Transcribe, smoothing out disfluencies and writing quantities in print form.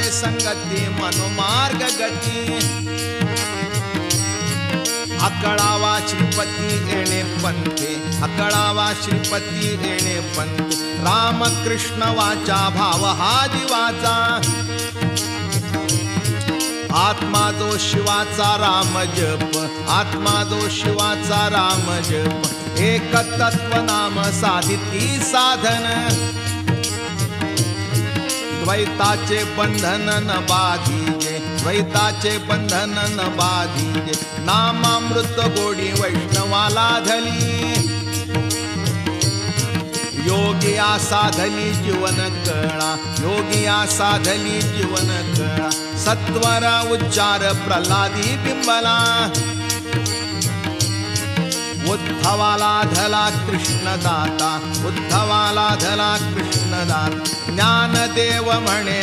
साधे संगती मनोमार्ग गती अकळावा श्रीपती येणे पंथे अकळावा श्रीपती येणे पंथे रामकृष्ण वाचा भाव हा जीवाचा आत्मा जो शिवाचा राम जप आत्मा जो शिवाचा राम जप एक तत्व नाम साधिती साधन द्वैताचे बंधन न बाधीजे द्वैताचे बंधन न बाधीजे नामामृत गोडी वैष्णवाला धली योगिया साधली जीवन कळा योगिया साधली जीवन कळा सत्वर उच्चार प्रल्हादी बिंबला उद्धवाला धला कृष्णदाता उद्धवाला धला कृष्णदाता ज्ञानदेव म्हणे